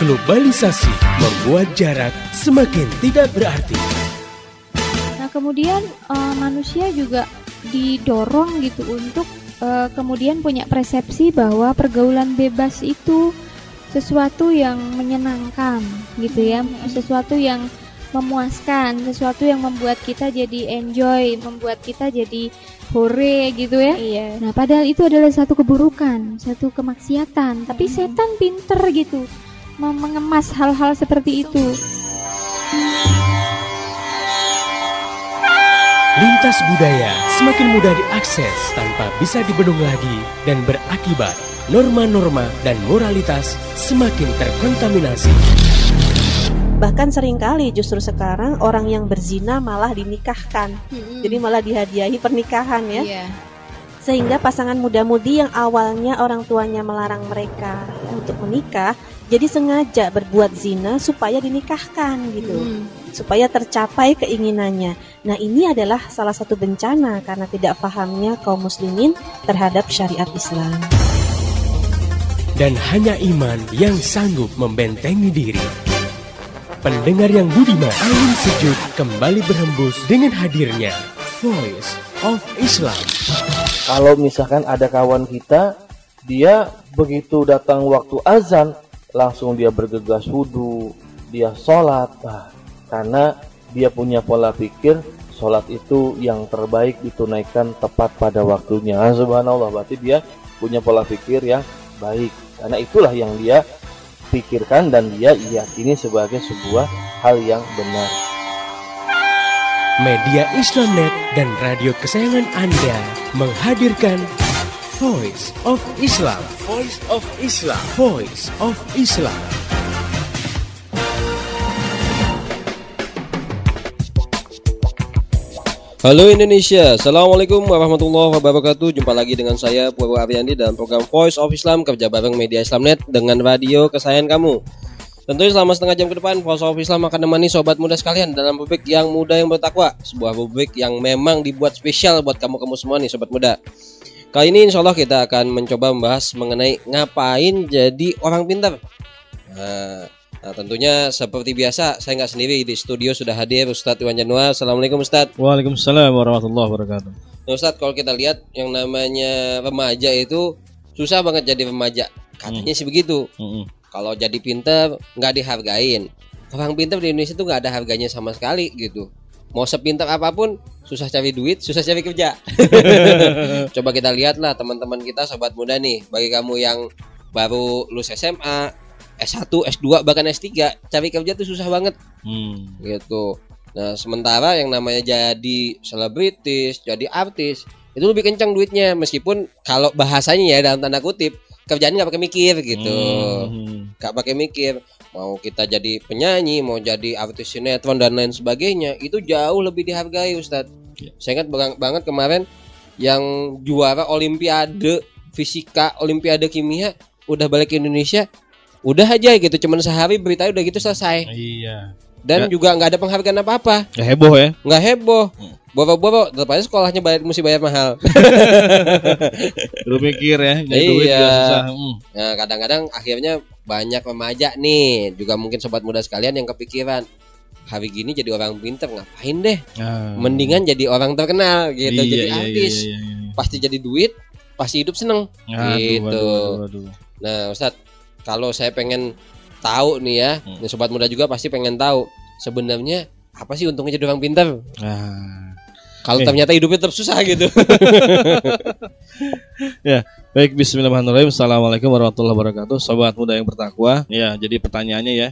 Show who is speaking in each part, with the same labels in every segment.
Speaker 1: Globalisasi membuat jarak semakin tidak berarti.
Speaker 2: Nah, kemudian manusia juga didorong gitu untuk kemudian punya persepsi bahwa pergaulan bebas itu sesuatu yang menyenangkan gitu ya, sesuatu yang memuaskan, sesuatu yang membuat kita jadi enjoy, membuat kita jadi hore gitu ya.
Speaker 3: Iya.
Speaker 2: Nah, padahal itu adalah satu keburukan, satu kemaksiatan. Tapi setan pinter gitu mengemas hal-hal seperti itu.
Speaker 1: Lintas budaya semakin mudah diakses tanpa bisa dibendung lagi dan berakibat norma-norma dan moralitas semakin terkontaminasi.
Speaker 3: Bahkan seringkali justru sekarang orang yang berzina malah dinikahkan. Jadi malah dihadiahi pernikahan ya.
Speaker 2: Iya.
Speaker 3: Sehingga pasangan muda-mudi yang awalnya orang tuanya melarang mereka untuk menikah, jadi sengaja berbuat zina supaya dinikahkan gitu. Supaya tercapai keinginannya. Nah, ini adalah salah satu bencana karena tidak pahamnya kaum muslimin terhadap syariat Islam.
Speaker 1: Dan hanya iman yang sanggup membentengi diri. Pendengar yang budiman, angin sejuk kembali berhembus dengan hadirnya Voice of Islam.
Speaker 4: Kalau misalkan ada kawan kita, dia begitu datang waktu azan, langsung dia bergegas wudu, dia sholat. Karena dia punya pola pikir, sholat itu yang terbaik ditunaikan tepat pada waktunya. Subhanallah, berarti dia punya pola pikir yang baik. Karena itulah yang dia pikirkan dan dia yakini sebagai sebuah hal yang benar.
Speaker 1: Media Islamnet dan radio kesayangan Anda menghadirkan Voice of Islam. Voice of Islam. Voice of Islam.
Speaker 5: Halo Indonesia, Assalamualaikum warahmatullahi wabarakatuh. Jumpa lagi dengan saya Purwo Ariandi dalam program Voice of Islam, kerja bareng Media Islamnet dengan radio kesayangan kamu. Tentunya selama setengah jam ke depan Voice of Islam akan menemani sobat muda sekalian dalam rubrik yang muda yang bertakwa. Sebuah rubrik yang memang dibuat spesial buat kamu-kamu semua nih sobat muda. Kali ini insya Allah kita akan mencoba membahas mengenai ngapain jadi orang pintar. Nah, tentunya seperti biasa saya nggak sendiri, di studio sudah hadir Ustadz Iwan Januar. Assalamualaikum Ustadz.
Speaker 6: Waalaikumsalam warahmatullahi wabarakatuh.
Speaker 5: Nah, Ustadz, kalau kita lihat yang namanya remaja itu susah banget jadi remaja. Katanya sih begitu. Kalau jadi pinter nggak dihargain. Orang pinter di Indonesia tuh nggak ada harganya sama sekali gitu. Mau sepinter apapun susah cari duit, susah cari kerja. Coba kita lihat lah teman-teman kita sobat muda nih. Bagi kamu yang baru lulus SMA, S1, S2, bahkan S3, cari kerja tuh susah banget. Gitu. Nah, sementara yang namanya jadi selebritis, jadi artis, itu lebih kencang duitnya. Meskipun kalau bahasanya ya dalam tanda kutip, kerjaan nggak pakai mikir gitu. Nggak pakai mikir. Mau kita jadi penyanyi, mau jadi artis sinetron dan lain sebagainya, itu jauh lebih dihargai Ustadz. Saya ingat banget kemarin yang juara Olimpiade Fisika, Olimpiade Kimia, udah balik ke Indonesia. Udah aja gitu, cuman sehari beritanya udah gitu selesai.
Speaker 6: Iya.
Speaker 5: Dan juga nggak ada penghargaan apa-apa.
Speaker 6: Nggak heboh ya?
Speaker 5: Nggak heboh. Boro-boro, tetap sekolahnya mesti bayar mahal.
Speaker 6: Lu mikir ya, nyari
Speaker 5: iya.
Speaker 6: duit juga susah.
Speaker 5: Nah, kadang-kadang akhirnya banyak remaja nih, juga mungkin sobat muda sekalian yang kepikiran, hari gini jadi orang pinter ngapain deh? Mendingan jadi orang terkenal gitu, jadi artis. Iya. Pasti jadi duit, pasti hidup seneng. Gitu. Aduh. Nah, Ustadz, kalau saya pengen tahu nih ya, sobat muda juga pasti pengen tahu sebenarnya apa sih untungnya jadi orang pintar. Kalau ternyata hidupnya tetap susah gitu.
Speaker 6: Ya, baik, bismillahirrahmanirrahim. Assalamualaikum warahmatullahi wabarakatuh. Sobat muda yang bertakwa. Ya, jadi pertanyaannya ya,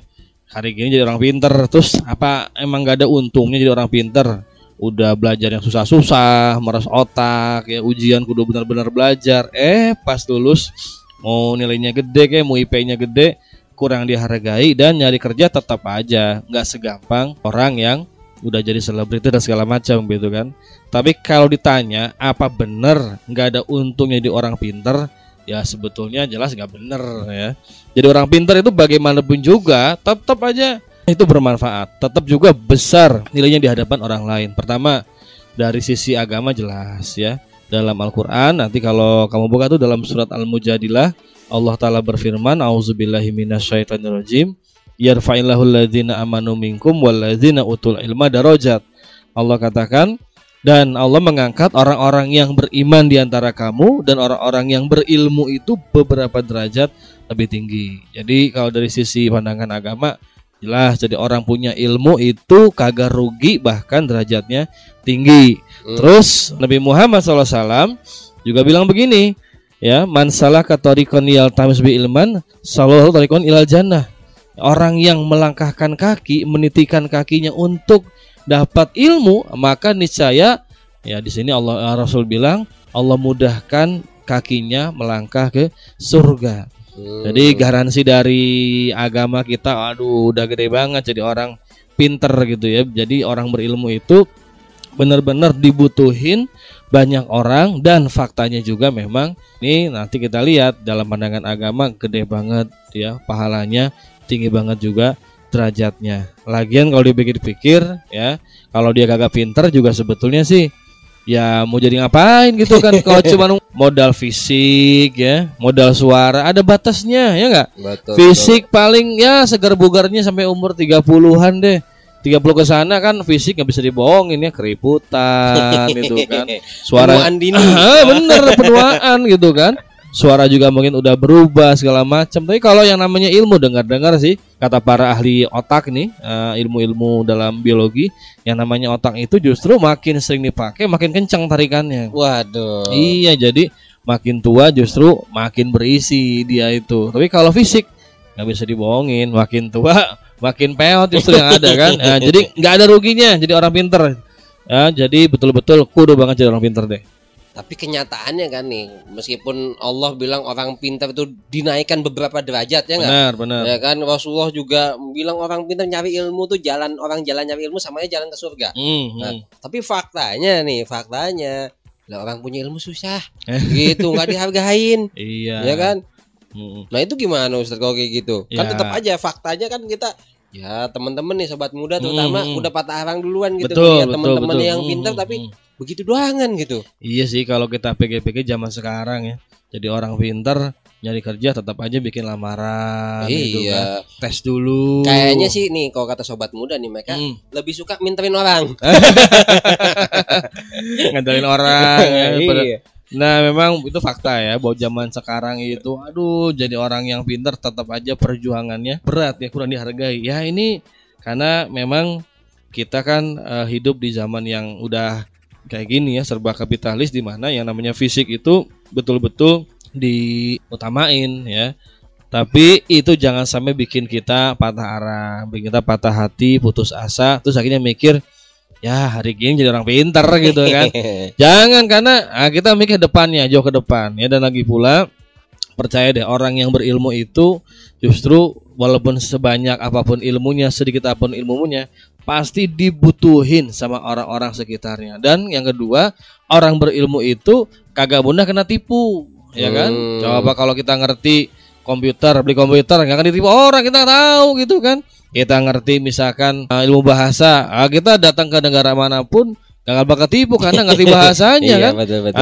Speaker 6: hari gini jadi orang pintar, terus apa emang gak ada untungnya jadi orang pintar? Udah belajar yang susah-susah, meres otak, ya ujian kudu benar-benar belajar. Pas lulus mau nilainya gede kayak mau IP-nya gede, kurang dihargai dan nyari kerja tetap aja nggak segampang orang yang udah jadi selebriti dan segala macam gitu kan. Tapi kalau ditanya apa bener nggak ada untungnya di orang pinter, ya sebetulnya jelas nggak bener ya. Jadi orang pinter itu bagaimanapun juga tetap aja itu bermanfaat, tetap juga besar nilainya di hadapan orang lain. Pertama dari sisi agama jelas ya, dalam Al-Qur'an. Nanti kalau kamu buka tuh dalam surat Al-Mujadilah, Allah Ta'ala berfirman, A'udzubillahi minasyaitonirrajim, yarfa'illahu alladzina amanu minkum walladzina utul ilma darajat. Allah katakan, dan Allah mengangkat orang-orang yang beriman di antara kamu dan orang-orang yang berilmu itu beberapa derajat lebih tinggi. Jadi kalau dari sisi pandangan agama jelas, jadi orang punya ilmu itu kagak rugi, bahkan derajatnya tinggi. Terus Nabi Muhammad SAW juga bilang begini, ya, man salaka tariqan yaltamis bi ilman sallallahu tariqan ilal jannah. Orang yang melangkahkan kaki, menitikan kakinya untuk dapat ilmu, maka niscaya, ya di sini Allah Rasul bilang Allah mudahkan kakinya melangkah ke surga. Jadi garansi dari agama kita, aduh udah gede banget jadi orang pinter gitu ya. Jadi orang berilmu itu benar-benar dibutuhin banyak orang, dan faktanya juga memang ini nanti kita lihat dalam pandangan agama gede banget ya, pahalanya tinggi banget juga derajatnya. Lagian kalau dipikir-pikir ya, kalau dia kagak pinter juga sebetulnya sih ya mau jadi ngapain gitu kan. Kalau cuma modal fisik ya, modal suara, ada batasnya ya enggak? Fisik paling ya segar bugarnya sampai umur 30-an deh. 30 ke sana kan fisik nggak bisa dibohongin ya, keriputan itu kan. Suara dini. Bener, penuaan gitu kan. Suara juga mungkin udah berubah segala macam. Tapi kalau yang namanya ilmu, dengar-dengar sih kata para ahli otak nih, ilmu-ilmu dalam biologi, yang namanya otak itu justru makin sering dipakai makin kencang tarikannya.
Speaker 5: Waduh.
Speaker 6: Iya, jadi makin tua justru makin berisi dia itu. Tapi kalau fisik nggak bisa dibohongin, makin tua makin peot justru yang ada kan. Nah, jadi nggak ada ruginya jadi orang pinter. Ya, jadi betul-betul kudu banget jadi orang pinter deh.
Speaker 5: Tapi kenyataannya kan nih, meskipun Allah bilang orang pintar itu dinaikkan beberapa derajat ya nggak?
Speaker 6: Benar.
Speaker 5: Ya kan, Rasulullah juga bilang orang pintar nyari ilmu tuh jalan nyari ilmu samanya jalan ke surga. Nah, tapi faktanya lah orang punya ilmu susah, gitu nggak dihargain. Iya. Ya kan? Nah itu gimana Ustaz kalau kayak gitu? Ya. Kan tetap aja faktanya kan kita, ya teman-teman nih sobat muda terutama udah patah arang duluan gitu. Betul, teman-teman yang pintar tapi begitu doangan gitu.
Speaker 6: Iya sih, kalau kita pikir-pikir zaman sekarang ya, jadi orang pintar nyari kerja tetap aja bikin lamaran gitu kan. Tes dulu.
Speaker 5: Kayaknya sih nih kalau kata sobat muda nih, mereka lebih suka minterin orang.
Speaker 6: Ngandelin orang ya. Iya. Nah memang itu fakta ya, bahwa zaman sekarang itu aduh jadi orang yang pintar tetap aja perjuangannya berat ya, kurang dihargai. Ya ini karena memang kita kan hidup di zaman yang udah kayak gini ya, serba kapitalis, di mana yang namanya fisik itu betul-betul diutamain ya. Tapi itu jangan sampai bikin kita patah arang, bikin kita patah hati, putus asa, terus akhirnya mikir ya hari gini jadi orang pintar gitu kan. Jangan, karena kita mikir depannya, jauh ke depan ya. Dan lagi pula percaya deh, orang yang berilmu itu justru walaupun sebanyak apapun ilmunya, sedikit apapun ilmunya, pasti dibutuhin sama orang-orang sekitarnya. Dan yang kedua, orang berilmu itu kagak mudah kena tipu, ya kan? Coba kalau kita ngerti komputer, beli komputer nggak akan ditipu orang, kita tahu gitu kan. Kita ngerti misalkan ilmu bahasa, kita datang ke negara manapun gak bakal tipu karena ngerti bahasanya kan. Betul.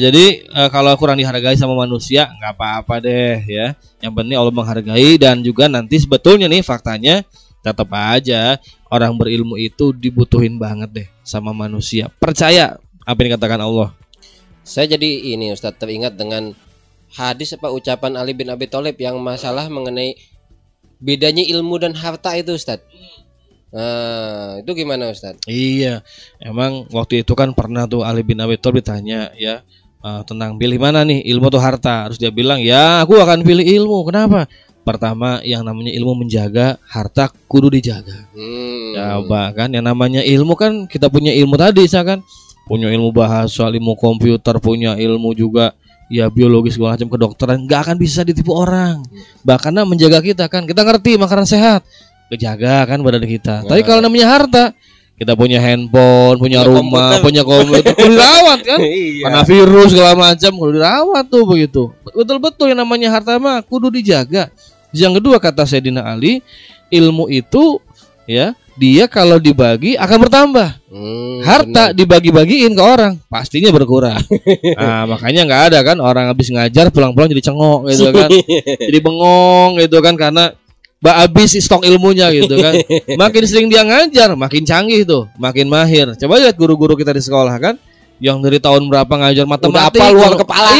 Speaker 6: Jadi kalau kurang dihargai sama manusia nggak apa-apa deh ya. Yang penting Allah menghargai, dan juga nanti sebetulnya nih faktanya tetap aja orang berilmu itu dibutuhin banget deh sama manusia. Percaya apa yang dikatakan Allah.
Speaker 5: Saya jadi ini Ustadz teringat dengan hadis ucapan Ali bin Abi Thalib yang masalah mengenai bedanya ilmu dan harta itu Ustadz. Nah, itu gimana Ustadz?
Speaker 6: Iya, emang waktu itu kan pernah tuh Ali bin Abi Thalib ditanya ya tentang pilih mana nih, ilmu atau harta. Terus dia bilang, ya aku akan pilih ilmu. Kenapa? Pertama, yang namanya ilmu menjaga, harta kudu dijaga. Ya bahkan yang namanya ilmu kan kita punya ilmu tadi, misalkan punya ilmu bahasa, ilmu komputer, punya ilmu juga ya biologis segala macam, kedokteran, nggak akan bisa ditipu orang. Bahkan menjaga kita kan, kita ngerti makanan sehat, kejaga kan badan kita. Tapi kalau namanya harta, kita punya handphone, punya rumah, punya komputer, kudu dirawat kan. Karena virus segala macam kudu dirawat tuh begitu. Betul-betul yang namanya harta mah kudu dijaga. Yang kedua kata Sayyidina Ali, ilmu itu ya dia kalau dibagi akan bertambah. Harta dibagi-bagiin ke orang pastinya berkurang. Nah, makanya nggak ada kan orang habis ngajar pulang-pulang jadi cengok gitu kan, jadi bengong gitu kan, karena habis stok ilmunya gitu kan. Makin sering dia ngajar, makin canggih tuh, makin mahir. Coba lihat guru-guru kita di sekolah kan, yang dari tahun berapa ngajar matematik,
Speaker 5: udah apa luar kepala.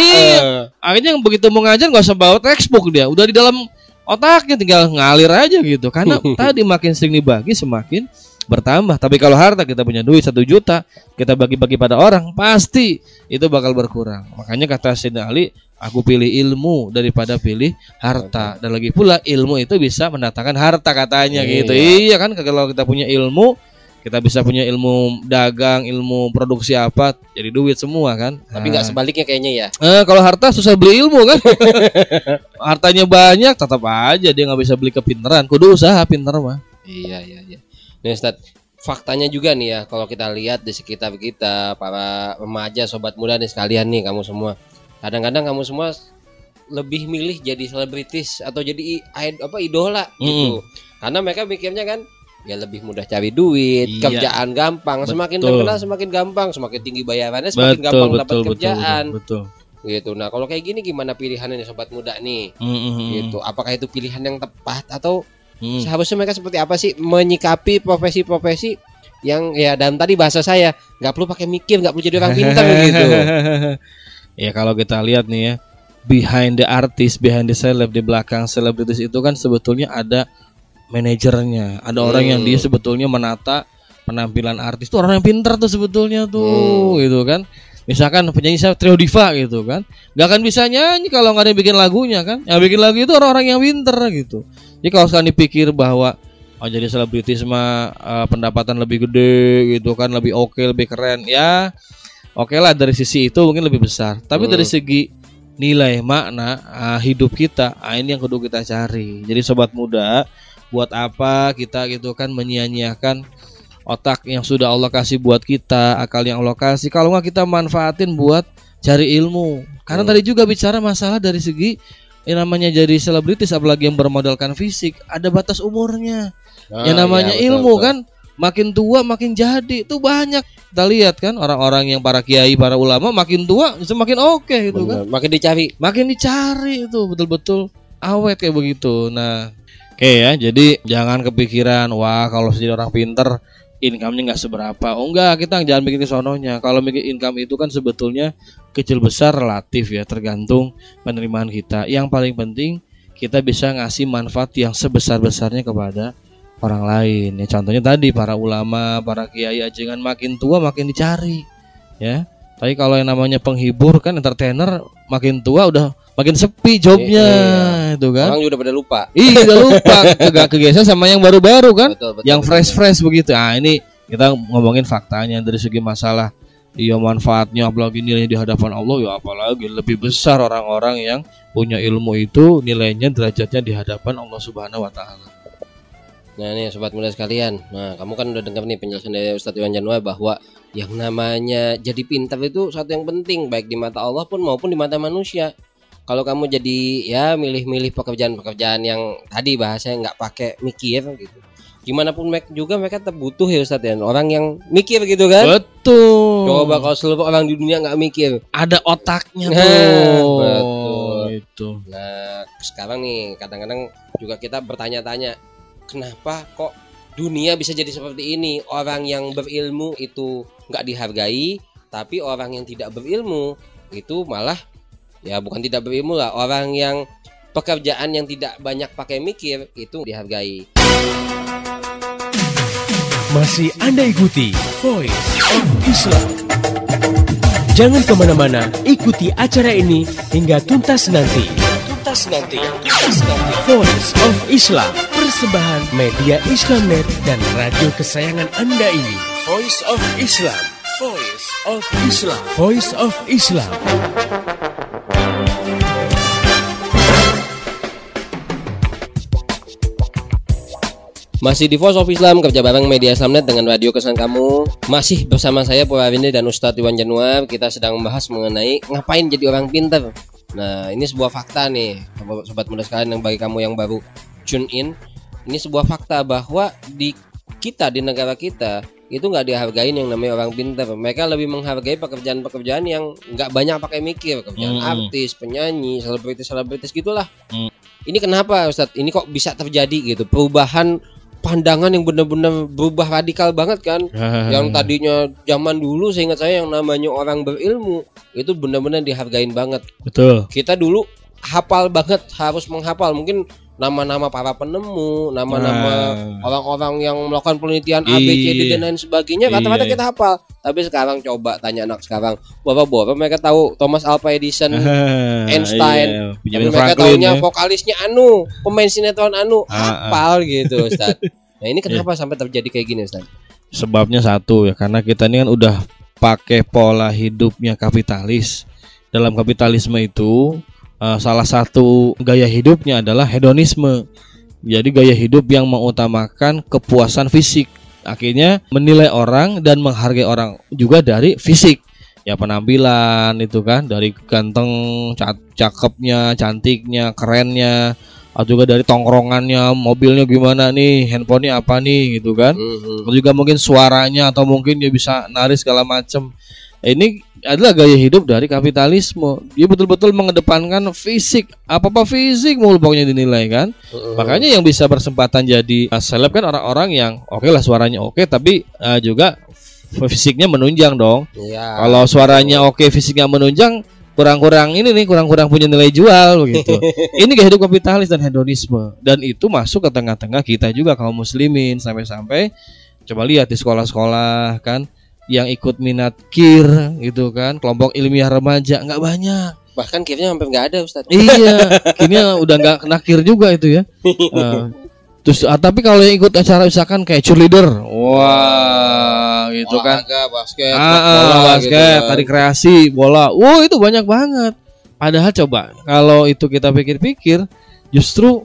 Speaker 6: Akhirnya yang begitu mau ngajar nggak usah bawa textbook, dia udah di dalam otaknya, tinggal ngalir aja gitu. Karena tadi makin sering dibagi semakin bertambah. Tapi kalau harta, kita punya duit 1 juta, kita bagi-bagi pada orang, pasti itu bakal berkurang. Makanya kata Sayyidina Ali, aku pilih ilmu daripada pilih harta. Dan lagi pula ilmu itu bisa mendatangkan harta katanya gitu. Iya kan, kalau kita punya ilmu, kita bisa punya ilmu dagang, ilmu produksi apa, jadi duit semua kan.
Speaker 5: Tapi nggak sebaliknya kayaknya ya.
Speaker 6: Kalau harta susah beli ilmu kan. Hartanya banyak, tetap aja dia nggak bisa beli kepintaran. Kudu usaha pintar mah.
Speaker 5: Iya. Nih Ustaz, faktanya juga nih ya, kalau kita lihat di sekitar kita, para remaja, sobat muda nih sekalian nih, kamu semua, kadang-kadang kamu semua lebih milih jadi selebritis atau jadi idola gitu. Karena mereka mikirnya kan, ya lebih mudah cari duit, kerjaan gampang, semakin terkenal semakin gampang, semakin tinggi bayarannya semakin gampang dapat kerjaan.
Speaker 6: Betul.
Speaker 5: Gitu. Nah, kalau kayak gini gimana pilihannya nih sobat muda nih? Gitu. Apakah itu pilihan yang tepat atau seharusnya mereka seperti apa sih menyikapi profesi-profesi yang ya dalam tadi bahasa saya nggak perlu pakai mikir, nggak perlu jadi orang pintar gitu.
Speaker 6: Ya kalau kita lihat nih ya, behind the artist, behind the celeb, di belakang selebritis itu kan sebetulnya ada manajernya, ada orang yang dia sebetulnya menata penampilan artis tuh, orang yang pintar tuh sebetulnya tuh, gitu kan. Misalkan penyanyi trio diva gitu kan, nggak akan bisa nyanyi kalau nggak ada yang bikin lagunya kan. Yang bikin lagu itu orang-orang yang pintar gitu. Jadi kalau sekarang dipikir bahwa jadi selebritis mah pendapatan lebih gede gitu kan, lebih oke, lebih keren, ya oke lah dari sisi itu mungkin lebih besar. Tapi dari segi nilai makna hidup kita, ini yang kudu kita cari. Jadi sobat muda, buat apa kita gitu kan menyia-nyiakan otak yang sudah Allah kasih buat kita, akal yang Allah kasih, kalau nggak kita manfaatin buat cari ilmu. Karena tadi juga bicara masalah dari segi yang namanya jadi selebritis, apalagi yang bermodalkan fisik, ada batas umurnya. Yang namanya ilmu betul. Kan makin tua makin jadi, itu banyak kita lihat kan, orang-orang yang para kiai, para ulama makin tua semakin oke gitu. Bener. Kan makin dicari itu betul-betul awet kayak begitu. Nah oke ya, jadi jangan kepikiran wah kalau jadi orang pinter income-nya nggak seberapa. Oh enggak, kita jangan mikir ke sononya. Kalau mikir income itu kan sebetulnya kecil besar relatif ya, tergantung penerimaan kita. Yang paling penting kita bisa ngasih manfaat yang sebesar-besarnya kepada orang lain. Ya contohnya tadi para ulama, para kiai ajengan makin tua makin dicari. Ya. Tapi kalau yang namanya penghibur kan entertainer makin tua udah makin sepi jobnya itu kan.
Speaker 5: Orang juga pada lupa.
Speaker 6: Iya udah lupa, kegeser sama yang baru-baru kan. Betul, yang fresh begitu. Ah ini kita ngomongin faktanya dari segi masalah. Iya manfaatnya apalagi nilainya di hadapan Allah, ya apalagi lebih besar orang-orang yang punya ilmu itu nilainya derajatnya di hadapan Allah Subhanahu wa taala.
Speaker 5: Nah nih sobat muda sekalian, nah kamu kan udah dengar nih penjelasan dari Ustadz Iwan Januar bahwa yang namanya jadi pintar itu satu yang penting baik di mata Allah pun maupun di mata manusia. Kalau kamu jadi ya milih-milih pekerjaan-pekerjaan yang tadi bahasanya nggak pakai mikir gitu, gimana pun mereka tetap butuh ya Ustadz ya, orang yang mikir gitu kan.
Speaker 6: Betul.
Speaker 5: Coba kalau seluruh orang di dunia nggak mikir,
Speaker 6: ada otaknya tuh.
Speaker 5: Betul.
Speaker 6: Itu.
Speaker 5: Nah sekarang nih kadang-kadang juga kita bertanya-tanya, kenapa kok dunia bisa jadi seperti ini? Orang yang berilmu itu nggak dihargai, tapi orang yang tidak berilmu itu malah ya bukan tidak berilmu lah, orang yang pekerjaan yang tidak banyak pakai mikir itu dihargai.
Speaker 1: Masih Anda ikuti Voice of Islam. Jangan kemana-mana, ikuti acara ini hingga tuntas nanti. Voice of Islam, persembahan media Islamnet dan radio kesayangan Anda ini. Voice of Islam, Voice of Islam, Voice of Islam.
Speaker 5: Masih di Voice of Islam, kerja bareng media Islamnet dengan radio kesayangan kamu. Masih bersama saya Purwawindi dan Ustadz Iwan Januar. Kita sedang membahas mengenai ngapain jadi orang pintar. Nah ini sebuah fakta nih sobat muda sekalian, yang bagi kamu yang baru tune in, ini sebuah fakta bahwa di kita di negara kita itu nggak dihargain yang namanya orang pintar. Mereka lebih menghargai pekerjaan-pekerjaan yang nggak banyak pakai mikir, pekerjaan artis, penyanyi, selebritis gitulah. Ini kenapa Ustadz? Ini kok bisa terjadi gitu? Perubahan pandangan yang benar-benar berubah radikal banget kan? Yang tadinya zaman dulu seingat saya yang namanya orang berilmu itu benar-benar dihargain banget.
Speaker 6: Betul.
Speaker 5: Kita dulu hafal banget, harus menghafal mungkin nama-nama para penemu, nama-nama orang-orang yang melakukan penelitian A, B, C, D dan lain sebagainya. Kata-kata kita hafal. Tapi sekarang coba tanya anak sekarang, bapak mereka tahu Thomas Alva Edison, Einstein, tapi mereka tahunya vokalisnya Anu, pemain sinetron Anu, hafal gitu Ustaz. Nah ini kenapa sampai terjadi kayak gini Ustaz?
Speaker 6: Sebabnya satu ya, karena kita ini kan udah pakai pola hidupnya kapitalis. Dalam kapitalisme itu salah satu gaya hidupnya adalah hedonisme. Jadi gaya hidup yang mengutamakan kepuasan fisik. Akhirnya menilai orang dan menghargai orang juga dari fisik. Ya penampilan itu kan, dari ganteng, cakepnya, cantiknya, kerennya, atau juga dari tongkrongannya, mobilnya gimana nih, handphonenya apa nih gitu kan. Atau juga mungkin suaranya atau mungkin dia bisa nari segala macam. Ini adalah gaya hidup dari kapitalisme. Dia betul-betul mengedepankan fisik, apa-apa fisik mulu pokoknya dinilai kan. Makanya yang bisa bersempatan jadi seleb kan orang-orang yang oke lah suaranya oke, tapi juga fisiknya menunjang dong. Kalau suaranya oke, fisiknya menunjang, kurang-kurang ini nih, kurang-kurang punya nilai jual begitu. Ini gaya hidup kapitalis dan hedonisme, dan itu masuk ke tengah-tengah kita juga kaum muslimin. Sampai-sampai coba lihat di sekolah-sekolah kan, yang ikut minat KIR gitu kan, kelompok ilmiah remaja nggak banyak.
Speaker 5: Bahkan KIR-nya hampir nggak ada Ustaz.
Speaker 6: Iya, KIR-nya udah nggak kena KIR juga itu ya. Terus tapi kalau yang ikut acara misalkan kayak cheerleader, wah gitu kan,
Speaker 5: basket,
Speaker 6: bola, basket, gitu, tari kreasi, bola, itu banyak banget. Padahal coba kalau itu kita pikir-pikir, justru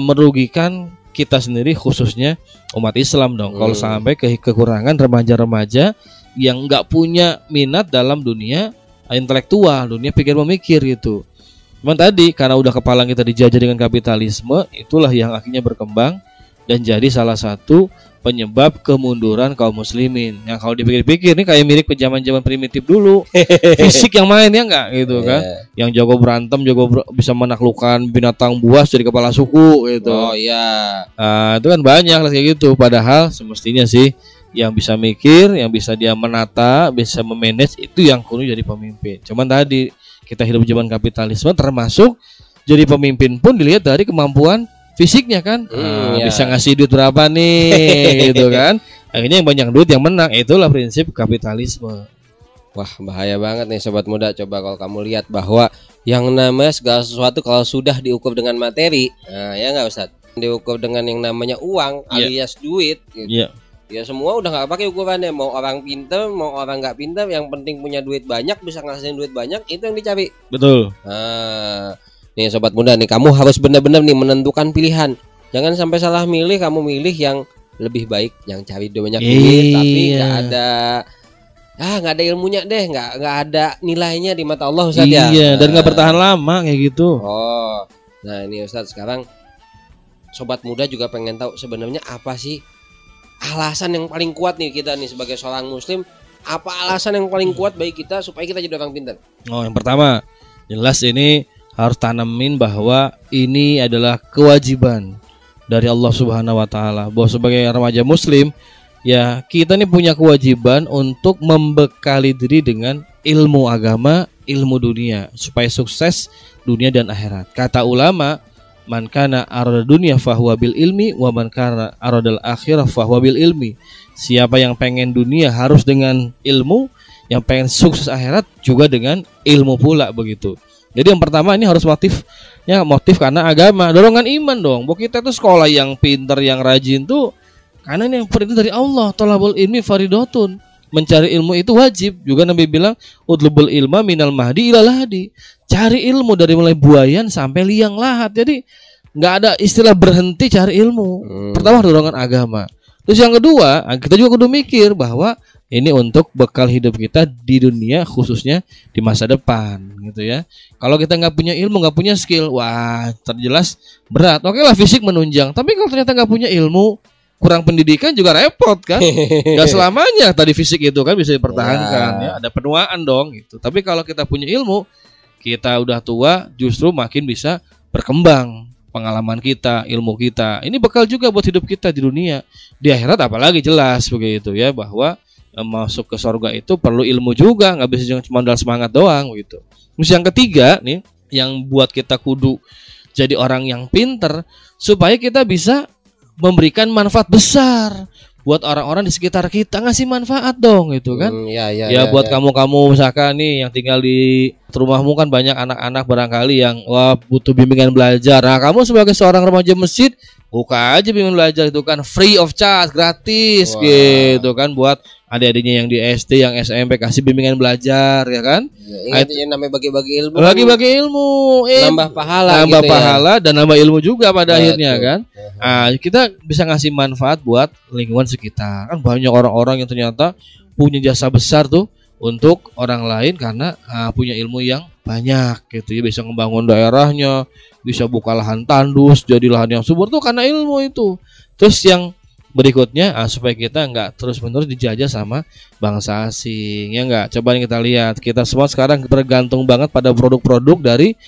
Speaker 6: merugikan kita sendiri khususnya umat Islam dong. Kalau sampai kekurangan remaja-remaja yang nggak punya minat dalam dunia intelektual, dunia pikir memikir gitu. Cuman tadi karena udah kepala kita dijajah dengan kapitalisme, itulah yang akhirnya berkembang dan jadi salah satu penyebab kemunduran kaum muslimin. Yang kalau dipikir-pikir ini kayak mirip ke zaman-zaman primitif dulu. Fisik yang main ya enggak gitu kan. Yang jago berantem, bisa menaklukkan binatang buas jadi kepala suku gitu.
Speaker 5: Oh iya.
Speaker 6: Itu kan banyak kayak gitu. Padahal semestinya sih yang bisa mikir, yang bisa dia menata, bisa memanage, itu yang kudu jadi pemimpin. Cuman tadi kita hidup zaman kapitalisme, termasuk jadi pemimpin pun dilihat dari kemampuan fisiknya kan. Bisa ngasih duit berapa nih gitu kan. Akhirnya yang banyak duit yang menang. Itulah prinsip kapitalisme.
Speaker 5: Wah bahaya banget nih sobat muda. Coba kalau kamu lihat bahwa yang namanya segala sesuatu kalau sudah diukur dengan materi, ya nggak Ustaz, diukur dengan yang namanya uang alias duit gitu. Ya semua udah nggak pakai ukurannya. Mau orang pintar, mau orang nggak pintar, yang penting punya duit banyak, bisa ngasihin duit banyak, itu yang dicari.
Speaker 6: Betul.
Speaker 5: Nih sobat muda nih, kamu harus benar-benar nih menentukan pilihan. Jangan sampai salah milih. Kamu milih yang lebih baik, yang cari banyak duit tapi nggak ada ilmunya deh, nggak ada nilainya di mata Allah Ustaz ya.
Speaker 6: Dan nggak bertahan lama kayak gitu.
Speaker 5: Nah ini Ustaz, sekarang sobat muda juga pengen tahu sebenarnya apa sih alasan yang paling kuat nih kita nih sebagai seorang muslim. Apa alasan yang paling kuat bagi kita supaya kita jadi orang pintar?
Speaker 6: Yang pertama jelas ini harus tanemin bahwa ini adalah kewajiban dari Allah Subhanahu wa taala, bahwa sebagai remaja muslim ya kita ini punya kewajiban untuk membekali diri dengan ilmu agama, ilmu dunia supaya sukses dunia dan akhirat. Kata ulama, man kana arada dunya fahuwa bil ilmi wa man kana aradal akhirah fahuwa bil ilmi. Siapa yang pengen dunia harus dengan ilmu, yang pengen sukses akhirat juga dengan ilmu pula begitu. Jadi yang pertama ini harus motif karena agama, dorongan iman dong. Bahwa kita tuh sekolah yang pintar, yang rajin tuh karena ini yang perintah dari Allah. Thalabul ilmi faridotun. Mencari ilmu itu wajib. Juga Nabi bilang utlubul ilma minal mahdi ilal hadi. Cari ilmu dari mulai buayan sampai liang lahat. Jadi nggak ada istilah berhenti cari ilmu. Pertama dorongan agama. Terus yang kedua, kita juga kudu mikir bahwa ini untuk bekal hidup kita di dunia, khususnya di masa depan gitu ya. Kalau kita nggak punya ilmu, nggak punya skill, wah terjelas berat. Oke lah fisik menunjang, tapi kalau ternyata nggak punya ilmu, kurang pendidikan juga repot kan. Gak selamanya tadi fisik itu kan bisa dipertahankan ya. Ada penuaan dong gitu. Tapi kalau kita punya ilmu, kita udah tua justru makin bisa berkembang pengalaman kita, ilmu kita. Ini bekal juga buat hidup kita di dunia. Di akhirat apalagi jelas begitu ya, bahwa masuk ke surga itu perlu ilmu juga, nggak bisa cuma modal semangat doang gitu. Terus yang ketiga nih, yang buat kita kudu jadi orang yang pinter supaya kita bisa memberikan manfaat besar buat orang-orang di sekitar kita, ngasih manfaat dong gitu kan. Ya buat kamu-kamu misalkan nih yang tinggal di rumahmu kan banyak anak-anak barangkali yang butuh bimbingan belajar. Nah, kamu sebagai seorang remaja masjid buka aja bimbingan belajar itu kan free of charge, gratis gitu kan, buat adik-adiknya yang di SD, yang SMP kasih bimbingan belajar ya kan.
Speaker 5: Ingat yang namanya bagi-bagi ilmu.
Speaker 6: Bagi-bagi ilmu,
Speaker 5: nambah pahala
Speaker 6: nambah
Speaker 5: gitu
Speaker 6: pahala dan nambah ilmu juga pada akhirnya kan. Nah, kita bisa ngasih manfaat buat lingkungan sekitar. Kan banyak orang-orang yang ternyata punya jasa besar tuh untuk orang lain karena punya ilmu yang banyak gitu ya, bisa membangun daerahnya, bisa buka lahan tandus jadi lahan yang subur tuh karena ilmu itu. Terus yang berikutnya supaya kita nggak terus-menerus dijajah sama bangsa asing ya nggak. Coba kita lihat, kita semua sekarang bergantung banget pada produk-produk dari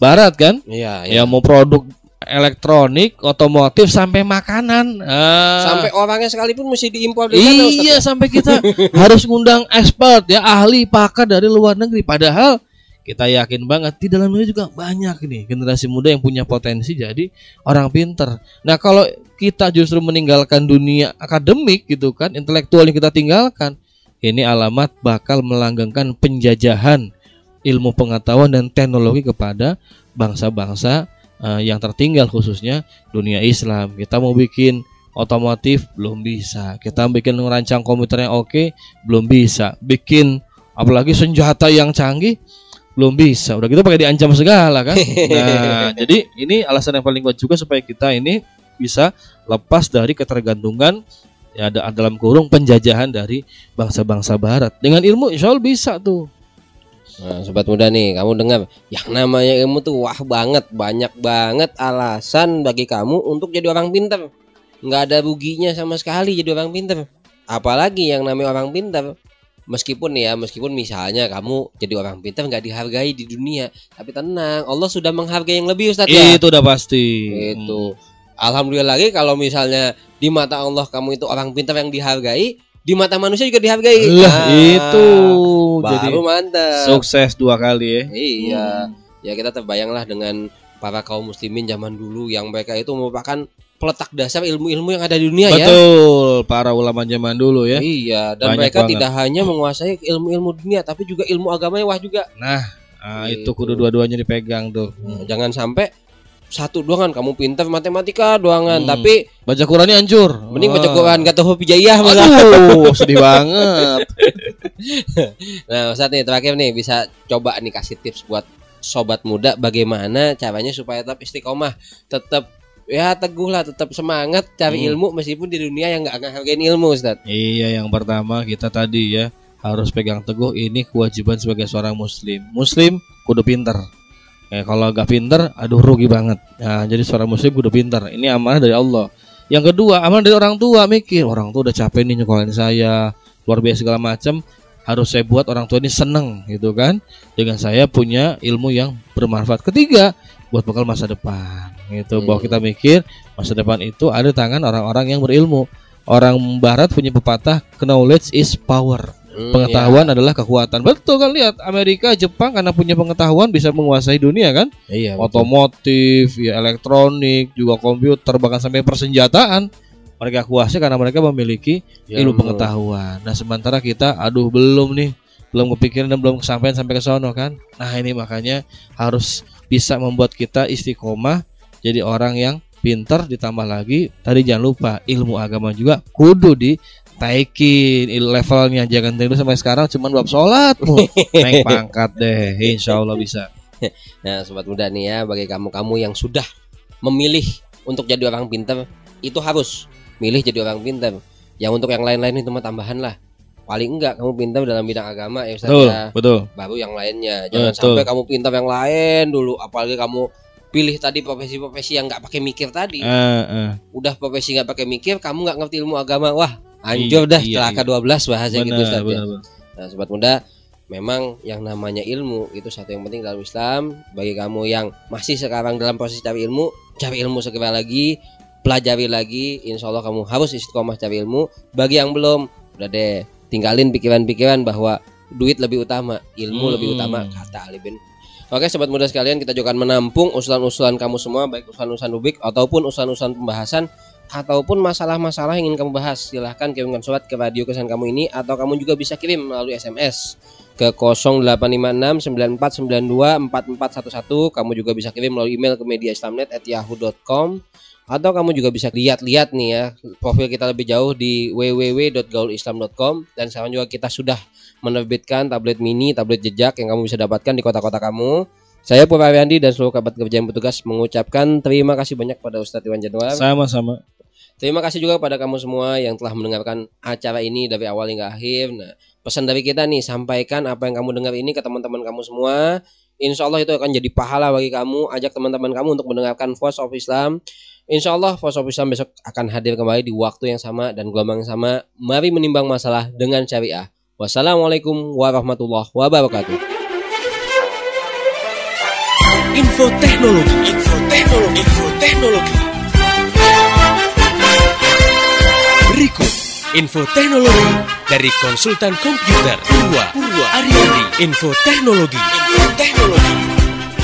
Speaker 6: barat kan. Ya mau produk elektronik, otomotif sampai makanan,
Speaker 5: sampai orangnya sekalipun mesti diimpor dari
Speaker 6: sana. Iya, sampai kita harus ngundang expert ya, ahli pakar dari luar negeri. Padahal kita yakin banget di dalam negeri juga banyak nih generasi muda yang punya potensi jadi orang pinter. Nah, kalau kita justru meninggalkan dunia akademik gitu kan, intelektual yang kita tinggalkan, ini alamat bakal melanggengkan penjajahan ilmu pengetahuan dan teknologi kepada bangsa-bangsa yang tertinggal, khususnya dunia Islam. Kita mau bikin otomotif belum bisa, kita bikin merancang komputer yang oke belum bisa, bikin apalagi senjata yang canggih belum bisa. Udah gitu pakai diancam segala kan. Nah, jadi ini alasan yang paling kuat juga supaya kita ini bisa lepas dari ketergantungan ya dalam kurung penjajahan dari bangsa-bangsa barat. Dengan ilmu insya Allah bisa tuh.
Speaker 5: Nah, sobat muda nih, kamu dengar yang namanya ilmu tuh wah banget, banyak banget alasan bagi kamu untuk jadi orang pintar. Nggak ada ruginya sama sekali jadi orang pintar. Apalagi yang namanya orang pintar, meskipun misalnya kamu jadi orang pintar nggak dihargai di dunia, tapi tenang, Allah sudah menghargai yang lebih, Ustaz ya.
Speaker 6: Itu udah pasti.
Speaker 5: Itu. Alhamdulillah lagi kalau misalnya di mata Allah kamu itu orang pintar yang dihargai, di mata manusia juga dihargai.
Speaker 6: Itu
Speaker 5: baru
Speaker 6: jadi
Speaker 5: mantap.
Speaker 6: Sukses 2 kali ya.
Speaker 5: Iya. Ya kita terbayanglah dengan para kaum muslimin zaman dulu yang mereka itu merupakan peletak dasar ilmu-ilmu yang ada di dunia.
Speaker 6: Betul, para ulama zaman dulu ya.
Speaker 5: Iya, dan banyak mereka banget. Tidak hanya menguasai ilmu-ilmu dunia tapi juga ilmu agamanya wah juga.
Speaker 6: Nah, itu kudu dua-duanya dipegang tuh.
Speaker 5: Jangan sampai satu doangan kamu pintar matematika doangan tapi
Speaker 6: baca Qurannya hancur.
Speaker 5: Mending baca Quran gak tahu hijaiyah malah.
Speaker 6: Aduh, sedih banget.
Speaker 5: Nah, Ustaz nih terakhir nih bisa coba nih kasih tips buat sobat muda bagaimana caranya supaya tetap istiqomah, tetap ya teguh lah, tetap semangat cari ilmu meskipun di dunia yang gak ngehargain ilmu, Ustaz.
Speaker 6: Iya, yang pertama kita tadi ya harus pegang teguh, ini kewajiban sebagai seorang muslim. Muslim kudu pinter. Kalau gak pinter, aduh rugi banget. Nah, jadi seorang muslim kudu pinter. Ini amanah dari Allah. Yang kedua, amanah dari orang tua. Mikir, orang tua udah capek nih nyekolahin saya, luar biasa segala macam. Harus saya buat orang tua ini seneng gitu kan, dengan saya punya ilmu yang bermanfaat. Ketiga, buat bekal masa depan. Gitu. Bahwa kita mikir masa depan itu ada di tangan orang-orang yang berilmu. Orang barat punya pepatah, knowledge is power. Pengetahuan adalah kekuatan. Betul kan, lihat Amerika, Jepang karena punya pengetahuan bisa menguasai dunia kan.
Speaker 5: Iya,
Speaker 6: otomotif, ya elektronik, juga komputer, bahkan sampai persenjataan mereka kuasai karena mereka memiliki ilmu pengetahuan. Nah, sementara kita belum kepikiran dan belum kesampaian sampai ke sono kan. Nah, ini makanya harus bisa membuat kita istiqomah jadi orang yang pintar, ditambah lagi tadi jangan lupa ilmu agama juga kudu taikin levelnya, jangan tidur sampai sekarang cuman bab sholat naik pangkat deh, insya Allah bisa.
Speaker 5: Nah, sobat muda nih ya, bagi kamu-kamu yang sudah memilih untuk jadi orang pintar, itu harus milih jadi orang pintar. Yang untuk yang lain-lain itu mah tambahan lah. Paling enggak kamu pintar dalam bidang agama ya Ustaz ya.
Speaker 6: Betul.
Speaker 5: Baru yang lainnya. Jangan sampai kamu pintar yang lain dulu, apalagi kamu pilih tadi profesi-profesi yang nggak pakai mikir tadi. Udah profesi nggak pakai mikir, kamu nggak ngerti ilmu agama, wah hancur dah, celaka 12 bahasa gitu Ustaz ya. Nah sobat muda, memang yang namanya ilmu itu satu yang penting dalam Islam. Bagi kamu yang masih sekarang dalam proses cari ilmu segera lagi, pelajari lagi, insya Allah kamu harus istiqomah cari ilmu. Bagi yang belum, udah deh, tinggalin pikiran-pikiran bahwa duit lebih utama, ilmu lebih utama, kata Ali bin. Oke sobat muda sekalian, kita juga akan menampung usulan-usulan kamu semua, baik usulan-usulan rubrik ataupun usulan-usulan pembahasan ataupun masalah-masalah yang ingin kamu bahas. Silahkan kirimkan surat ke radio kesan kamu ini, atau kamu juga bisa kirim melalui SMS ke 085694924411. Kamu juga bisa kirim melalui email ke mediaislamnet@yahoo.com, atau kamu juga bisa lihat nih ya profil kita lebih jauh di www.gaulislam.com. Dan sekarang juga kita sudah menerbitkan tablet mini, tablet jejak yang kamu bisa dapatkan di kota-kota kamu. Saya Purwa Ariandi dan seluruh kerabat kerja yang bertugas mengucapkan terima kasih banyak pada Ustadz Iwan Januar.
Speaker 6: Sama-sama.
Speaker 5: Terima kasih juga pada kamu semua yang telah mendengarkan acara ini dari awal hingga akhir. Nah, pesan dari kita nih, sampaikan apa yang kamu dengar ini ke teman-teman kamu semua. Insya Allah itu akan jadi pahala bagi kamu. Ajak teman-teman kamu untuk mendengarkan Voice of Islam. Insya Allah Voice of Islam besok akan hadir kembali di waktu yang sama dan gelombang yang sama. Mari menimbang masalah dengan syariah. Wassalamualaikum warahmatullahi wabarakatuh.
Speaker 1: Info teknologi. Berikut info teknologi dari konsultan komputer Purwa Ariandi. Info teknologi.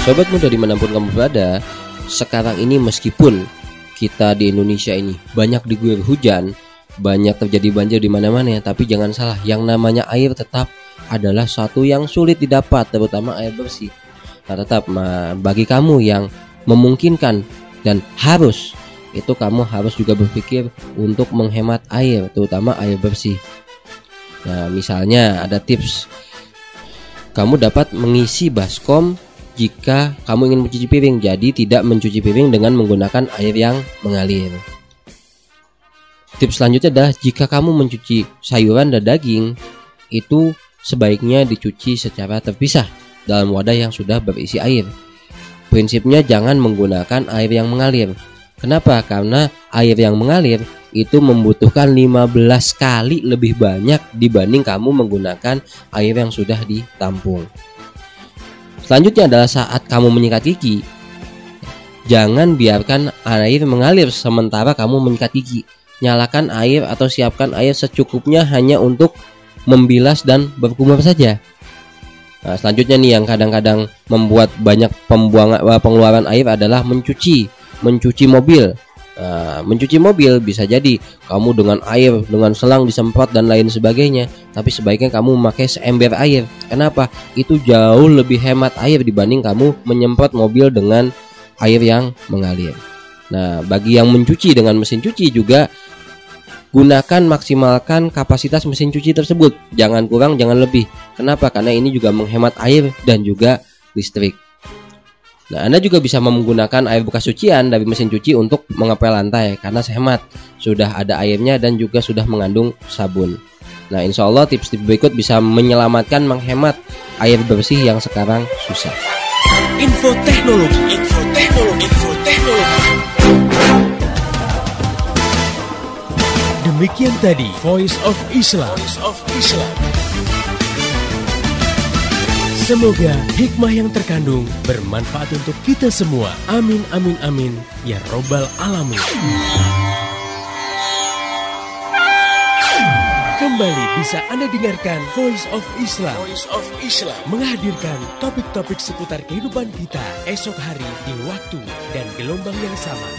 Speaker 5: Sobat muda dimanapun kamu berada, sekarang ini meskipun kita di Indonesia ini banyak diguyur hujan, banyak terjadi banjir di mana-mana, tapi jangan salah, yang namanya air tetap adalah suatu yang sulit didapat, terutama air bersih. Nah, tetap bagi kamu yang memungkinkan dan harus, itu kamu harus juga berpikir untuk menghemat air, terutama air bersih. Nah, misalnya ada tips, kamu dapat mengisi baskom jika kamu ingin mencuci piring, jadi tidak mencuci piring dengan menggunakan air yang mengalir. Tips selanjutnya adalah jika kamu mencuci sayuran dan daging, itu sebaiknya dicuci secara terpisah dalam wadah yang sudah berisi air. Prinsipnya jangan menggunakan air yang mengalir. Kenapa? Karena air yang mengalir itu membutuhkan 15 kali lebih banyak dibanding kamu menggunakan air yang sudah ditampung. Selanjutnya adalah saat kamu menyikat gigi, jangan biarkan air mengalir sementara kamu menyikat gigi. Nyalakan air atau siapkan air secukupnya hanya untuk membilas dan berkumur saja. Nah, selanjutnya nih yang kadang-kadang membuat banyak pengeluaran air adalah mencuci mobil. Nah, mencuci mobil bisa jadi kamu dengan air, dengan selang disemprot dan lain sebagainya, tapi sebaiknya kamu memakai seember air. Kenapa? Itu jauh lebih hemat air dibanding kamu menyemprot mobil dengan air yang mengalir. Nah, bagi yang mencuci dengan mesin cuci juga maksimalkan kapasitas mesin cuci tersebut. Jangan kurang, jangan lebih. Kenapa? Karena ini juga menghemat air dan juga listrik. Nah, Anda juga bisa menggunakan air bekas cucian dari mesin cuci untuk mengepel lantai karena sehemat. Sudah ada airnya dan juga sudah mengandung sabun. Nah, insya Allah tips-tips berikut bisa menyelamatkan, menghemat air bersih yang sekarang susah.
Speaker 1: Info teknologi. Demikian tadi Voice of Islam. Semoga hikmah yang terkandung bermanfaat untuk kita semua. Amin, amin, amin. Ya Robbal Alamin. Kembali bisa Anda dengarkan Voice of Islam. Menghadirkan topik-topik seputar kehidupan kita esok hari di waktu dan gelombang yang sama.